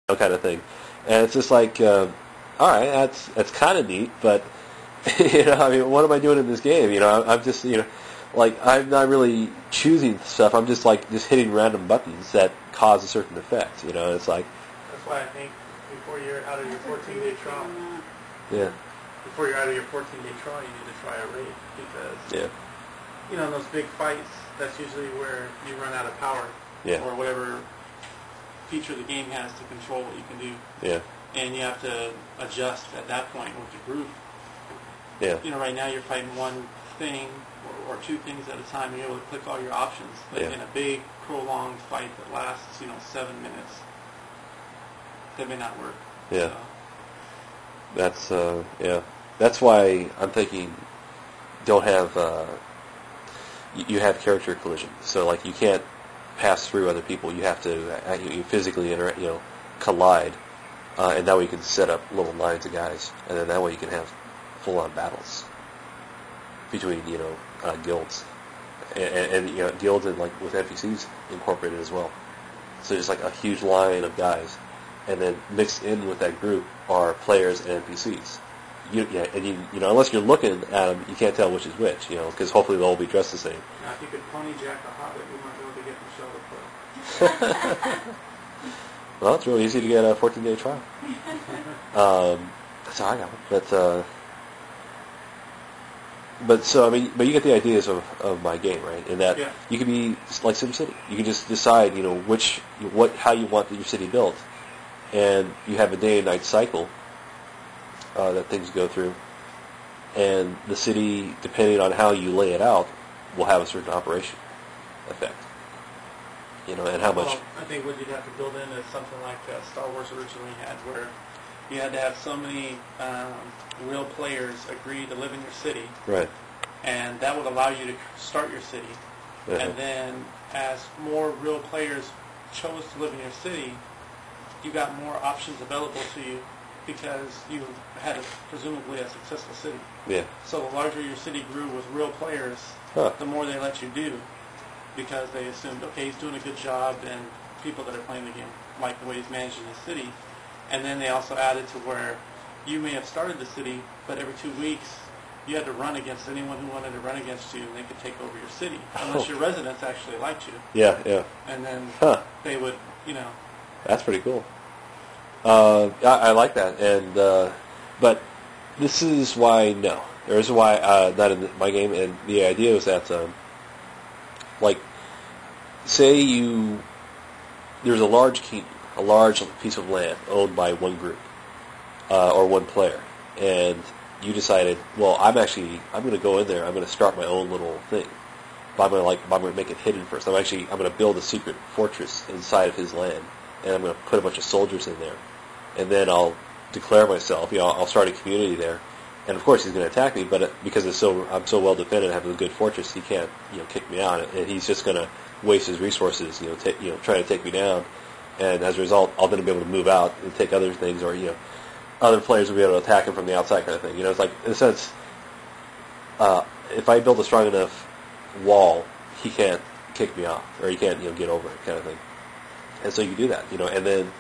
kind of thing. And it's just like, all right, that's kind of neat, but I mean, what am I doing in this game? I'm just, like I'm not really choosing stuff. I'm just like just hitting random buttons that cause a certain effect. It's like. That's why I think before you're out of your 14-day trial. Yeah. Before you're out of your 14-day trial, you need to try a raid because. Yeah. In those big fights, that's usually where you run out of power. Yeah. Or whatever feature the game has to control what you can do. Yeah. And you have to adjust at that point with the group. Yeah. Right now you're fighting one thing or two things at a time, and you're able to click all your options. But in a big, prolonged fight that lasts, 7 minutes, that may not work. Yeah. So. That's why I'm thinking don't have, you have character collision. So, like, you can't pass through other people. You have to you physically collide, and that way you can set up little lines of guys, and then that way you can have full-on battles between guilds, and guilds and like with NPCs incorporated as well. So just like a huge line of guys, and then mixed in with that group are players and NPCs. Unless you're looking at them, you can't tell which is which. Because hopefully they'll all be dressed the same. Now, if you could pony jack a hobbit, we might be able to get Michelle to play. Well, it's really easy to get a 14-day trial. That's how I got one. But you get the ideas of my game, right? In that you can be like SimCity. You can just decide, how you want your city built, and you have a day and night cycle that things go through, and the city, depending on how you lay it out, will have a certain operation effect. And how much. Well, I think what you'd have to build in is something like Star Wars originally had, where you had to have so many real players agree to live in your city. Right. And that would allow you to start your city. Uh-huh. And then as more real players chose to live in your city, you got more options available to you because you had presumably a successful city. Yeah. So the larger your city grew with real players, the more they let you do, because they assumed, okay, he's doing a good job, and people that are playing the game like the way he's managing his city. And then they also added to where you may have started the city, but every 2 weeks you had to run against anyone who wanted to run against you, and they could take over your city, unless your residents actually liked you. Yeah. And then they would, That's pretty cool. I like that, and but this is why no. There is why not in my game, and the idea is that like say there's a large piece of land owned by one group or one player, and you decided, well, I'm going to go in there. I'm going to start my own little thing, but I'm going to make it hidden first. I'm going to build a secret fortress inside of his land, and I'm going to put a bunch of soldiers in there, and then I'll declare myself. I'll start a community there, and of course he's going to attack me, but because I'm so well defended, I have a good fortress, he can't kick me out, and he's just going to waste his resources, trying to take me down. And as a result, I'll then be able to move out and take other things, or other players will be able to attack him from the outside, kind of thing. It's like, in a sense, if I build a strong enough wall, he can't kick me off, or he can't get over it, kind of thing. And so you do that, and then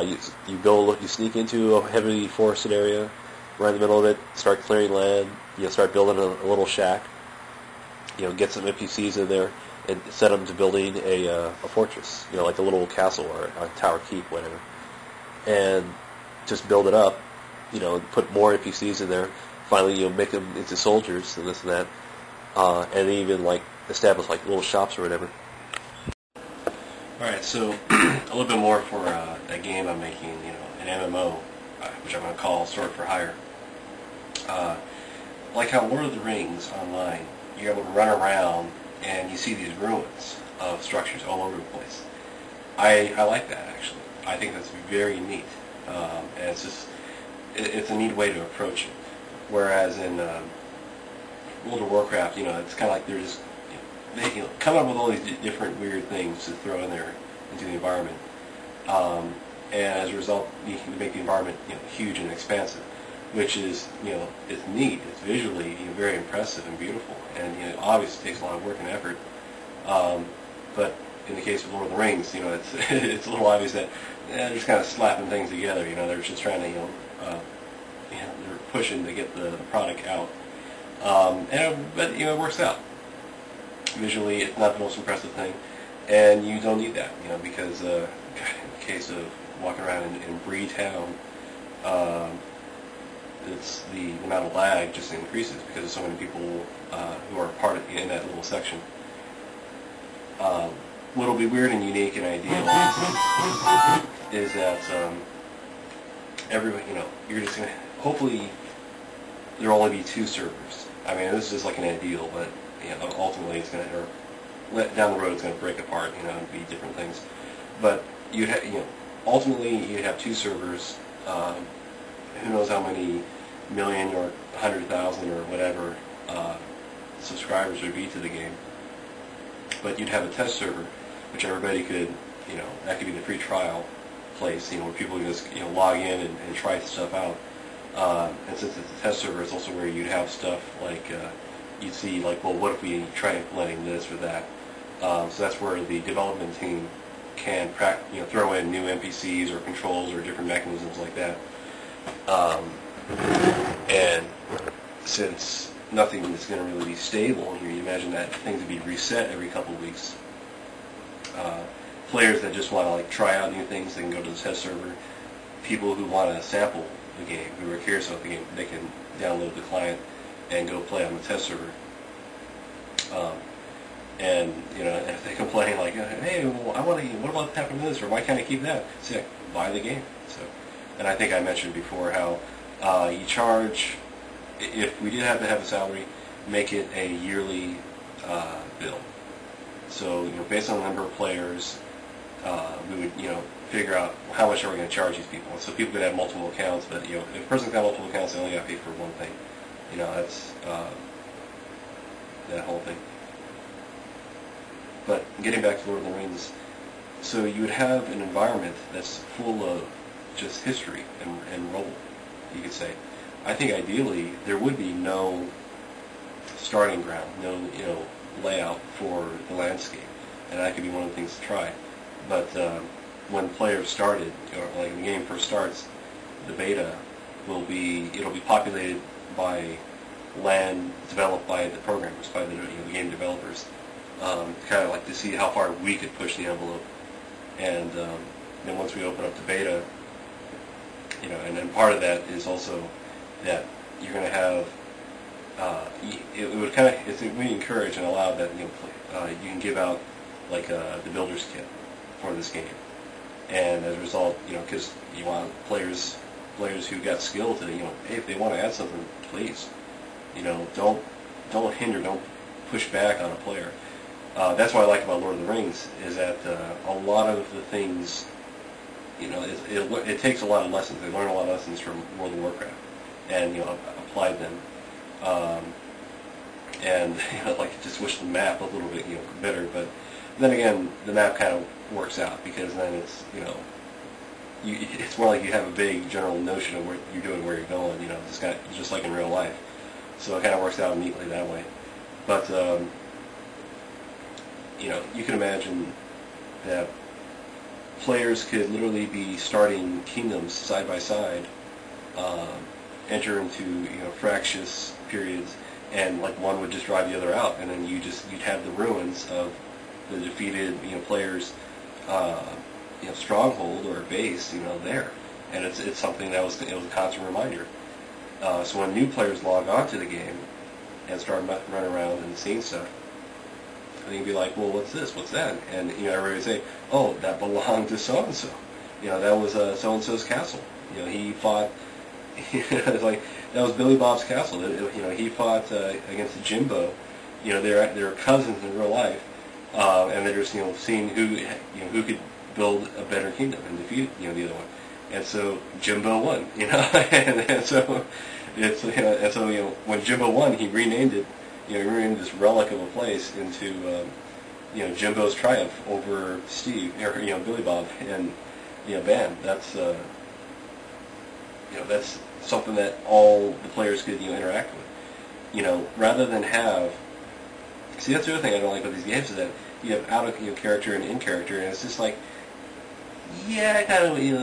you sneak into a heavily forested area, right in the middle of it, start clearing land, start building a little shack, get some NPCs in there, and set them to building a fortress, like a little castle or a tower keep, whatever. And just build it up, put more NPCs in there. Finally, make them into soldiers and this and that, and even establish little shops or whatever. All right, so a little bit more for a game I'm making, an MMO, which I'm going to call Sword for Hire. Like how Lord of the Rings online, you're able to run around and you see these ruins of structures all over the place. I like that, actually. I think that's very neat. And it's a neat way to approach it. Whereas in World of Warcraft, it's kind of like they're just they come up with all these different weird things to throw in there into the environment. And as a result, you can make the environment huge and expansive, which is it's neat. It's visually very impressive and beautiful, and obviously takes a lot of work and effort. But in the case of Lord of the Rings, it's it's a little obvious that they're just kind of slapping things together. They're just trying to they're pushing to get the product out. But it works out. Visually, it's not the most impressive thing, and you don't need that, because in the case of walking around in Bree Town, it's the amount of lag just increases because there's so many people who are part of in that little section. What'll be weird and unique and ideal is that everyone, you're just gonna hopefully there'll only be 2 servers. I mean, this is like an ideal, but ultimately it's gonna, or down the road it's gonna break apart, and be different things. But you'd have, ultimately you'd have 2 servers. Who knows how many million or 100,000 or whatever subscribers would be to the game. But you'd have a test server, which everybody could, that could be the free trial place, where people can just, log in and try stuff out. And since it's a test server, it's also where you'd have stuff like, you'd see like, well, what if we try implementing this or that? So that's where the development team can throw in new NPCs or controls or different mechanisms like that. And since nothing is going to really be stable, you imagine that things would be reset every couple of weeks. Players that just want to try out new things, they can go to the test server. People who want to sample the game, who are curious about the game, they can download the client and go play on the test server. And if they complain like, hey, well, I want to, what about happening to this, or why can't I keep that? So buy the game. So, and I think I mentioned before how you charge, if we did have to have a salary, make it a yearly bill. So based on the number of players, we would figure out how much are we going to charge these people. So people could have multiple accounts, but if a person's got multiple accounts, they only got to pay for one thing. That's that whole thing. But getting back to Lord of the Rings, so you would have an environment that's full of just history and role, you could say. I think ideally there would be no starting ground, no layout for the landscape, and that could be one of the things to try. But when players started, or like the game first starts, the beta it'll be populated by land developed by the programmers, by the game developers, kind of like to see how far we could push the envelope. And then once we open up the beta, and then part of that is also that you're going to have, we encourage and allow that you can give out like the builder's kit for this game, and as a result, because you want players who got skill to, hey, if they want to add something, please, don't hinder, don't push back on a player. That's what I like about Lord of the Rings is that a lot of the things, it takes a lot of lessons. They learn a lot of lessons from World of Warcraft, and applied them, and like just wish the map a little bit better. But then again, the map kind of works out because then it's it's more like you have a vague general notion of what you're doing, where you're going. Just like in real life. So it kind of works out neatly that way. But you can imagine that players could literally be starting kingdoms side by side, enter into fractious periods, and like one would just drive the other out, and then you'd have the ruins of the defeated players' stronghold or base there, and it's something that was a constant reminder. So when new players log on to the game and start running around and seeing stuff, they can be like, well, what's this? What's that? And everybody would say, oh, that belonged to so and so. That was so and so's castle. He fought. It's like that was Billy Bob's castle. He fought against Jimbo. They're cousins in real life, and they're just seeing who could build a better kingdom and defeat the other one. And so Jimbo won. and so it's and so when Jimbo won, he renamed it. He renamed this relic of a place into Jimbo's triumph over Steve or Billy Bob and Ben. That's that's something that all the players could interact with. Rather than have. See, that's the other thing I don't like about these games is that you have out of character and in character, and it's just like, yeah, I kind of need